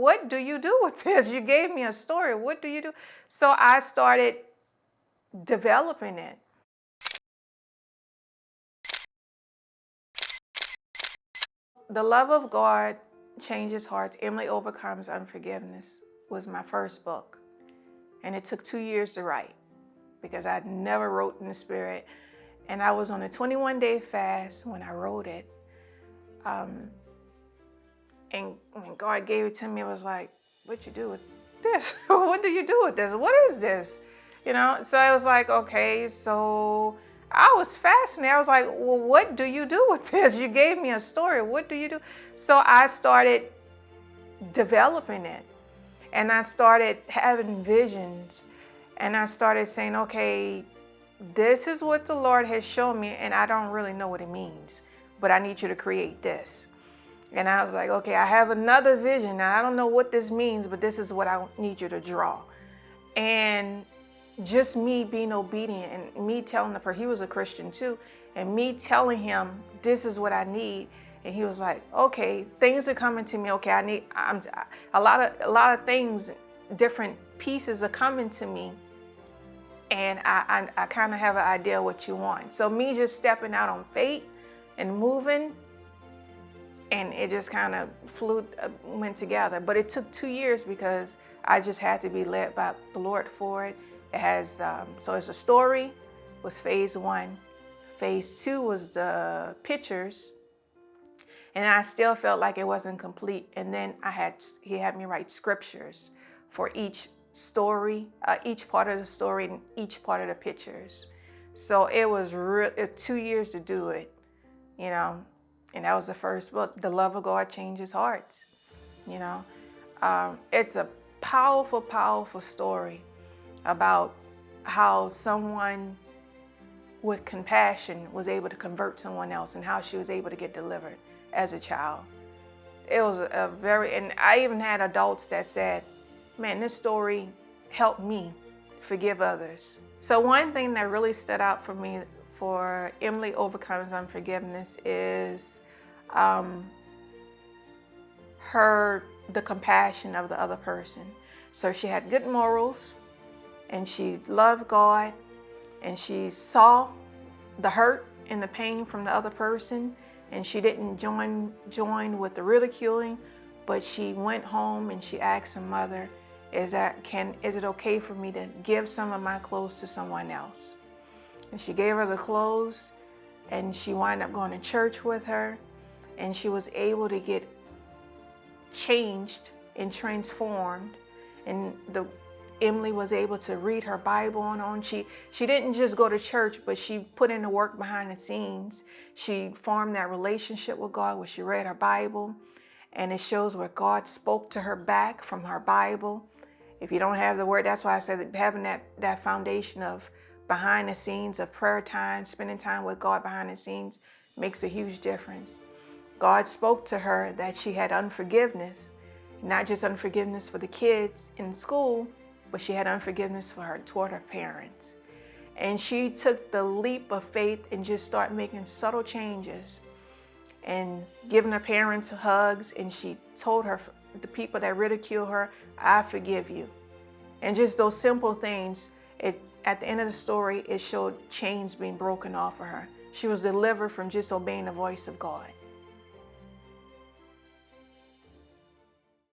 what do you do with this? You gave me a story. What do you do? So I started developing it. The love of God changes hearts. Emily Overcomes Unforgiveness was my first book. And it took 2 years to write because I never wrote in the spirit. And I was on a 21-day fast when I wrote it. And when God gave it to me, it was like, what you do with this? What do you do with this? What is this? You know, so I was like, okay, so I was fascinated. I was like, well, what do you do with this? You gave me a story. What do you do? So I started developing it. And I started having visions. And I started saying, okay, this is what the Lord has shown me, and I don't really know what it means, but I need you to create this. And I was like, okay, I have another vision, and I don't know what this means, but this is what I need you to draw. And just me being obedient and me telling the person, he was a Christian too, and me telling him, this is what I need. And he was like, okay, things are coming to me. Okay, a lot of things, different pieces are coming to me. And I kind of have an idea what you want. So me just stepping out on faith and moving, and it just kind of went together. But it took 2 years because I just had to be led by the Lord for it. It has, so it's a story, was phase 1. Phase 2 was the pictures. And I still felt like it wasn't complete. And then he had me write scriptures for each story, each part of the story and each part of the pictures. So it was 2 years to do it, you know, and that was the first book. The Love of God Changes Hearts, you know. It's a powerful, powerful story about how someone with compassion was able to convert someone else and how she was able to get delivered as a child. It was and I even had adults that said, man, this story helped me forgive others. So one thing that really stood out for me for Emily Overcomes Unforgiveness is the compassion of the other person. So she had good morals, and she loved God, and she saw the hurt and the pain from the other person, and she didn't join with the ridiculing, but she went home and she asked her mother, is it okay for me to give some of my clothes to someone else? And she gave her the clothes, and she wound up going to church with her, and she was able to get changed and transformed. And Emily was able to read her Bible on her own. She didn't just go to church, but she put in the work behind the scenes. She formed that relationship with God where she read her Bible, and it shows where God spoke to her back from her Bible. If you don't have the word, that's why I said that having that foundation of behind the scenes, of prayer time, spending time with God behind the scenes makes a huge difference. God spoke to her that she had unforgiveness, not just unforgiveness for the kids in school, but she had unforgiveness toward her parents. And she took the leap of faith and just started making subtle changes and giving her parents hugs. And she told the people that ridicule her, I forgive you. And just those simple things, at the end of the story, it showed chains being broken off of her. She was delivered from just obeying the voice of God.